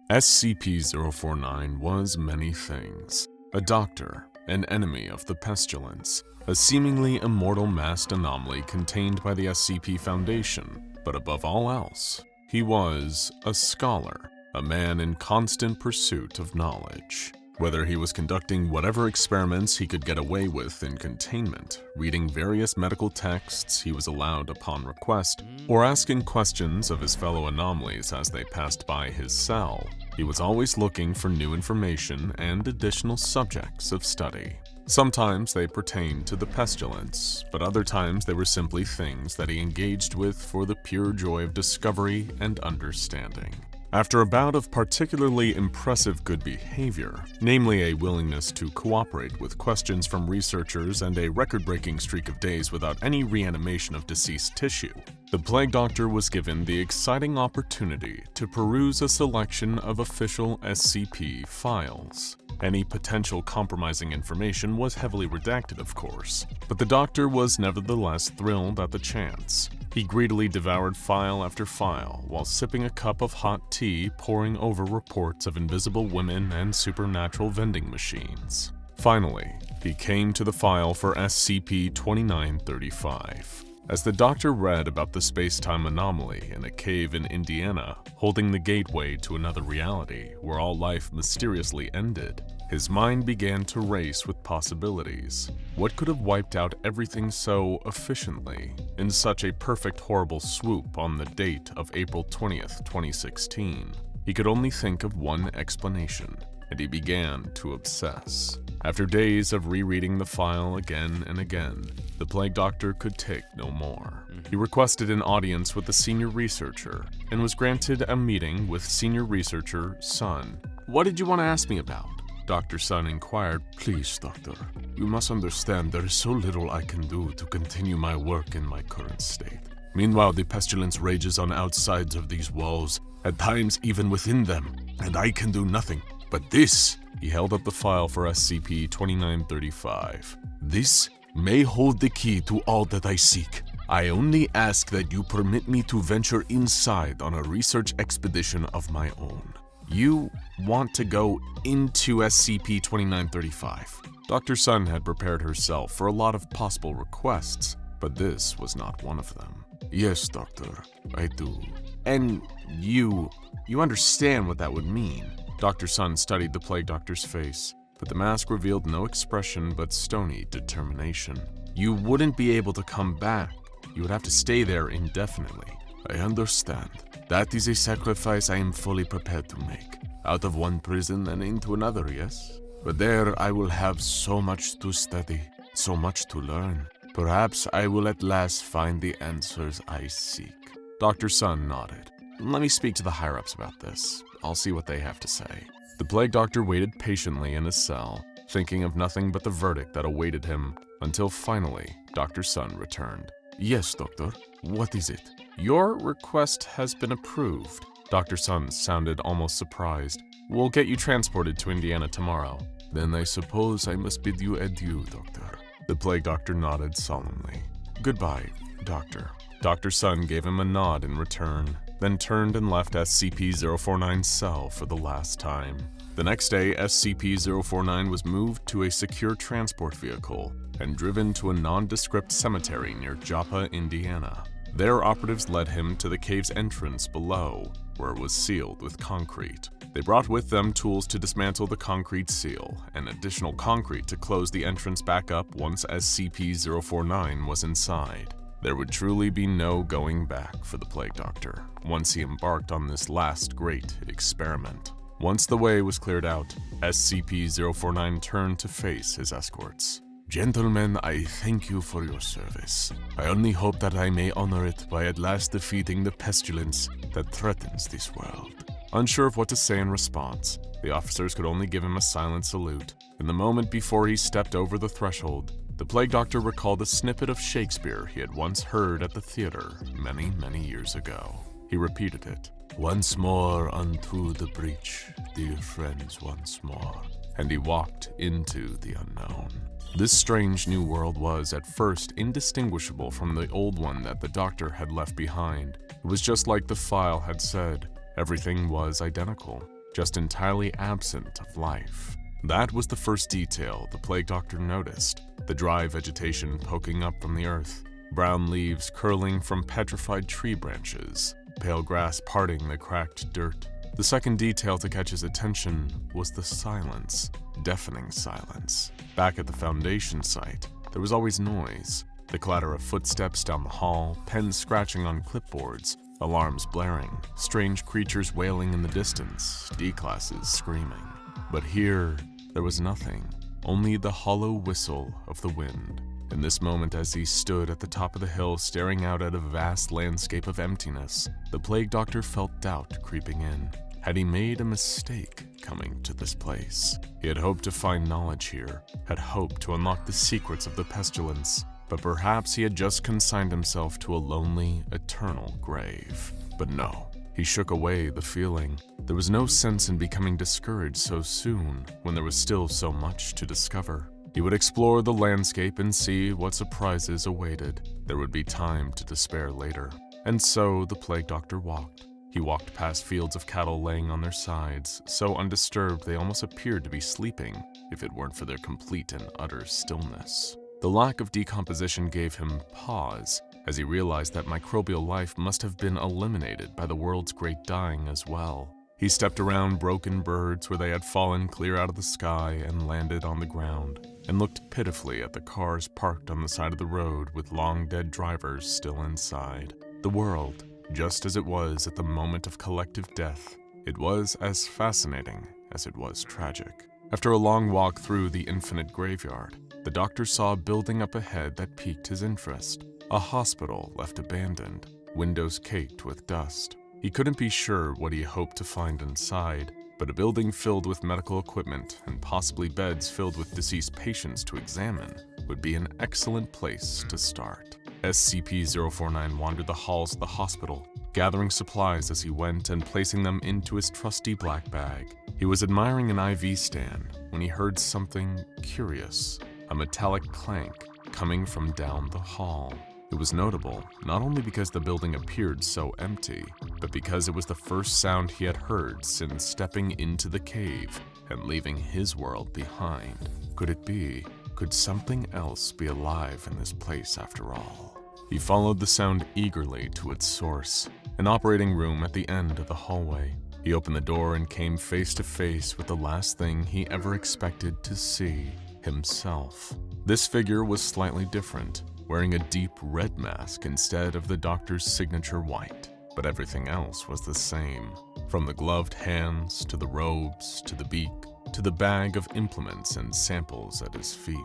SCP-049 was many things. A doctor, an enemy of the Pestilence, a seemingly immortal masked anomaly contained by the SCP Foundation, but above all else, he was a scholar, a man in constant pursuit of knowledge. Whether he was conducting whatever experiments he could get away with in containment, reading various medical texts he was allowed upon request, or asking questions of his fellow anomalies as they passed by his cell, he was always looking for new information and additional subjects of study. Sometimes they pertained to the Pestilence, but other times they were simply things that he engaged with for the pure joy of discovery and understanding. After a bout of particularly impressive good behavior, namely a willingness to cooperate with questions from researchers and a record-breaking streak of days without any reanimation of deceased tissue, the Plague Doctor was given the exciting opportunity to peruse a selection of official SCP files. Any potential compromising information was heavily redacted, of course, but the Doctor was nevertheless thrilled at the chance. He greedily devoured file after file while sipping a cup of hot tea, poring over reports of invisible women and supernatural vending machines. Finally, he came to the file for SCP-2935. As the Doctor read about the space-time anomaly in a cave in Indiana, holding the gateway to another reality where all life mysteriously ended, his mind began to race with possibilities. What could have wiped out everything so efficiently, in such a perfect horrible swoop on the date of April 20th, 2016? He could only think of one explanation, and he began to obsess. After days of rereading the file again and again, the Plague Doctor could take no more. He requested an audience with the senior researcher and was granted a meeting with senior researcher Sun. "What did you want to ask me about?" Dr. Sun inquired. "Please, Doctor, you must understand there is so little I can do to continue my work in my current state. Meanwhile, the pestilence rages on outsides of these walls, at times even within them, and I can do nothing. But this," he held up the file for SCP-2935, "this may hold the key to all that I seek. I only ask that you permit me to venture inside on a research expedition of my own." "You want to go into SCP-2935? Dr. Sun had prepared herself for a lot of possible requests, but this was not one of them. "Yes, Doctor, I do." "And you understand what that would mean?" Dr. Sun studied the Plague Doctor's face, but the mask revealed no expression but stony determination. "You wouldn't be able to come back. You would have to stay there indefinitely." "I understand. That is a sacrifice I am fully prepared to make. Out of one prison and into another, yes? But there I will have so much to study, so much to learn. Perhaps I will at last find the answers I seek." Dr. Sun nodded. "Let me speak to the higher-ups about this. I'll see what they have to say." The Plague Doctor waited patiently in his cell, thinking of nothing but the verdict that awaited him, until finally Dr. Sun returned. "Yes, Doctor. What is it?" "Your request has been approved." Dr. Sun sounded almost surprised. "We'll get you transported to Indiana tomorrow." "Then I suppose I must bid you adieu, Doctor." The Plague Doctor nodded solemnly. "Goodbye, Doctor." Dr. Sun gave him a nod in return, then turned and left SCP-049's cell for the last time. The next day, SCP-049 was moved to a secure transport vehicle and driven to a nondescript cemetery near Joppa, Indiana. There, operatives led him to the cave's entrance below, where it was sealed with concrete. They brought with them tools to dismantle the concrete seal and additional concrete to close the entrance back up once SCP-049 was inside. There would truly be no going back for the Plague Doctor once he embarked on this last great experiment. Once the way was cleared out, SCP-049 turned to face his escorts. "Gentlemen, I thank you for your service. I only hope that I may honor it by at last defeating the pestilence that threatens this world." Unsure of what to say in response, the officers could only give him a silent salute. In the moment before he stepped over the threshold, the Plague Doctor recalled a snippet of Shakespeare he had once heard at the theater many, many years ago. He repeated it. "Once more unto the breach, dear friends, once more." And he walked into the unknown. This strange new world was, at first, indistinguishable from the old one that the Doctor had left behind. It was just like the file had said. Everything was identical. just entirely absent of life. That was the first detail the plague doctor noticed, the dry vegetation poking up from the earth, brown leaves curling from petrified tree branches, pale grass parting the cracked dirt. The second detail to catch his attention was the silence, deafening silence. Back at the Foundation site, there was always noise, the clatter of footsteps down the hall, pens scratching on clipboards, alarms blaring, strange creatures wailing in the distance, D-classes screaming. But here, there was nothing, only the hollow whistle of the wind. In this moment, as he stood at the top of the hill staring out at a vast landscape of emptiness, the plague doctor felt doubt creeping in. Had he made a mistake coming to this place? He had hoped to find knowledge here, had hoped to unlock the secrets of the Pestilence, but perhaps he had just consigned himself to a lonely, eternal grave. But no, he shook away the feeling. There was no sense in becoming discouraged so soon, when there was still so much to discover. He would explore the landscape and see what surprises awaited. There would be time to despair later. And so the plague doctor walked. He walked past fields of cattle laying on their sides, so undisturbed they almost appeared to be sleeping, if it weren't for their complete and utter stillness. The lack of decomposition gave him pause, as he realized that microbial life must have been eliminated by the world's great dying as well. He stepped around broken birds where they had fallen clear out of the sky and landed on the ground, and looked pitifully at the cars parked on the side of the road with long-dead drivers still inside. The world, just as it was at the moment of collective death, it was as fascinating as it was tragic. After a long walk through the infinite graveyard, the doctor saw a building up ahead that piqued his interest. A hospital left abandoned, windows caked with dust. He couldn't be sure what he hoped to find inside, but a building filled with medical equipment and possibly beds filled with deceased patients to examine would be an excellent place to start. SCP-049 wandered the halls of the hospital, gathering supplies as he went and placing them into his trusty black bag. He was admiring an IV stand when he heard something curious, a metallic clank coming from down the hall. It was notable, not only because the building appeared so empty, but because it was the first sound he had heard since stepping into the cave and leaving his world behind. Could it be? Could something else be alive in this place after all? He followed the sound eagerly to its source, an operating room at the end of the hallway. He opened the door and came face to face with the last thing he ever expected to see, himself. This figure was slightly different, wearing a deep red mask instead of the doctor's signature white, but everything else was the same. From the gloved hands, to the robes, to the beak, to the bag of implements and samples at his feet.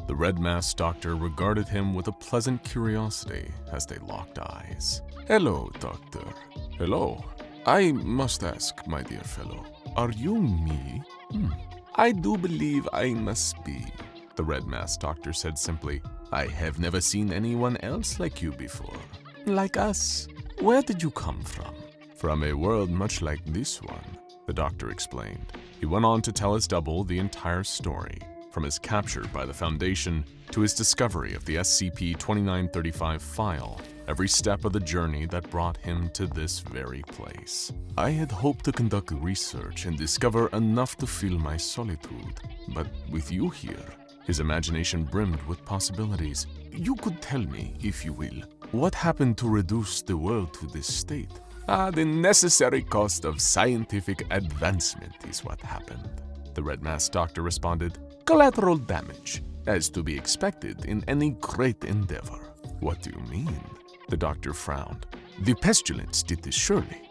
The red-masked doctor regarded him with a pleasant curiosity as they locked eyes. "Hello, doctor. Hello. I must ask, my dear fellow, are you me?" "I do believe I must be," the red-masked doctor said simply. "I have never seen anyone else like you before." "Like us? Where did you come from?" "From a world much like this one," the doctor explained. He went on to tell his double the entire story, from his capture by the Foundation to his discovery of the SCP-2935 file, every step of the journey that brought him to this very place. "I had hoped to conduct research and discover enough to fill my solitude, but with you here," his imagination brimmed with possibilities. "You could tell me, if you will, what happened to reduce the world to this state?" "The necessary cost of scientific advancement is what happened," the red-masked doctor responded. "Collateral damage, as to be expected in any great endeavor." "What do you mean?" The doctor frowned. "The Pestilence did this, surely?"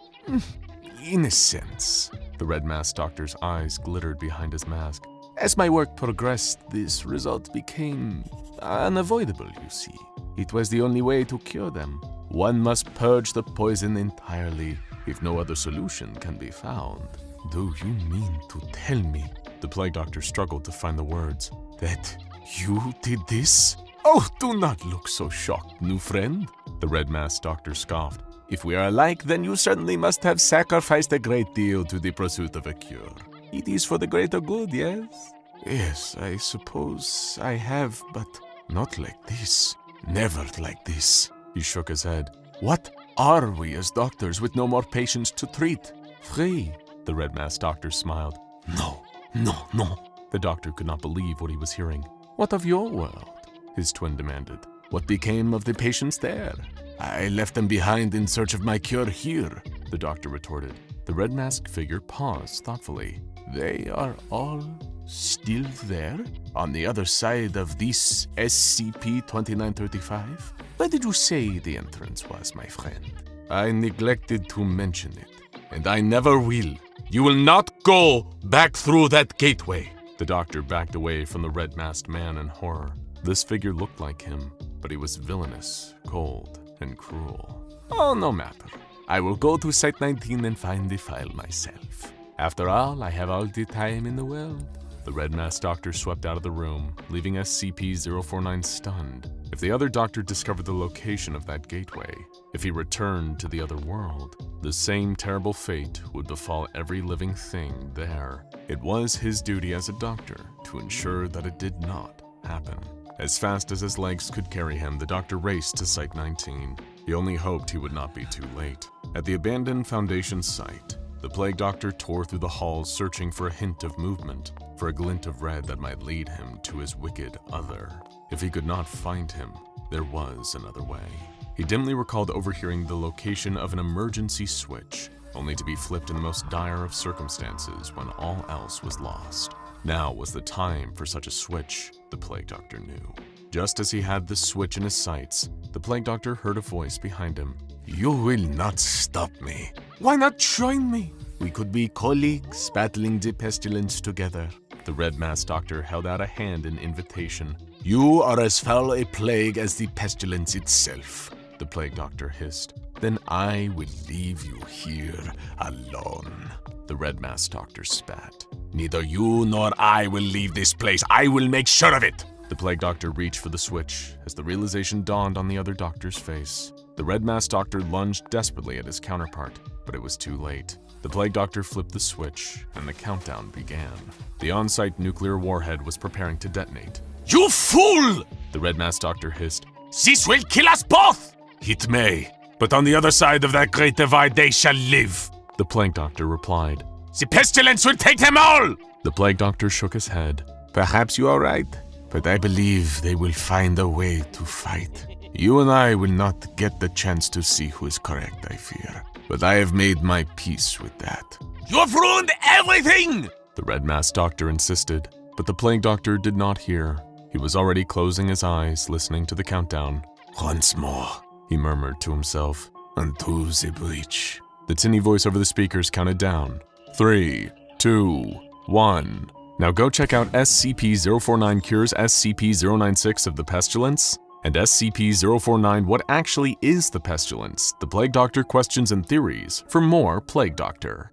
"In a sense." The red-masked doctor's eyes glittered behind his mask. "As my work progressed, this result became unavoidable, you see. It was the only way to cure them. One must purge the poison entirely if no other solution can be found." "Do you mean to tell me," the plague doctor struggled to find the words, "that you did this?" "Oh, do not look so shocked, new friend," the red-masked doctor scoffed. "If we are alike, then you certainly must have sacrificed a great deal to the pursuit of a cure. It is for the greater good, yes?" "Yes, I suppose I have, but not like this. Never like this." He shook his head. "What are we as doctors with no more patients to treat? Free, The red masked doctor smiled. No. The doctor could not believe what he was hearing. What of your world? His twin demanded. What became of the patients there? I left them behind in search of my cure here, the doctor retorted. The red masked figure paused thoughtfully. They are all still there? On the other side of this SCP-2935? Where did you say the entrance was, my friend? I neglected to mention it, and I never will. You will not go back through that gateway. The doctor backed away from the red-masked man in horror. This figure looked like him, but he was villainous, cold, and cruel. Oh, no matter. I will go to Site 19 and find the file myself. After all, I have all the time in the world. The red-masked doctor swept out of the room, leaving SCP-049 stunned. If the other doctor discovered the location of that gateway, if he returned to the other world, the same terrible fate would befall every living thing there. It was his duty as a doctor to ensure that it did not happen. As fast as his legs could carry him, the doctor raced to Site 19. He only hoped he would not be too late. At the abandoned Foundation site, the plague doctor tore through the halls searching for a hint of movement, for a glint of red that might lead him to his wicked other. If he could not find him, there was another way. He dimly recalled overhearing the location of an emergency switch, only to be flipped in the most dire of circumstances when all else was lost. Now was the time for such a switch, the plague doctor knew. Just as he had the switch in his sights, the plague doctor heard a voice behind him. You will not stop me. Why not join me? We could be colleagues battling the pestilence together. The red-masked doctor held out a hand in invitation. You are as foul a plague as the pestilence itself, the plague doctor hissed. Then I will leave you here alone. The red-masked doctor spat. Neither you nor I will leave this place. I will make sure of it. The plague doctor reached for the switch as the realization dawned on the other doctor's face. The red-masked doctor lunged desperately at his counterpart, but it was too late. The plague doctor flipped the switch, and the countdown began. The on-site nuclear warhead was preparing to detonate. You fool! The red-masked doctor hissed. This will kill us both! It may, but on the other side of that great divide they shall live, the plague doctor replied. The pestilence will take them all! The plague doctor shook his head. Perhaps you are right, but I believe they will find a way to fight. You and I will not get the chance to see who is correct, I fear. But I have made my peace with that. You have ruined everything! The red-masked doctor insisted, but the plague doctor did not hear. He was already closing his eyes, listening to the countdown. Once more, he murmured to himself, unto the breach. The tinny voice over the speakers counted down. 3, 2, 1. Now go check out SCP-049 Cures SCP-096 of the Pestilence, and SCP-049 What Actually Is the Pestilence? The Plague Doctor Questions and Theories for more Plague Doctor.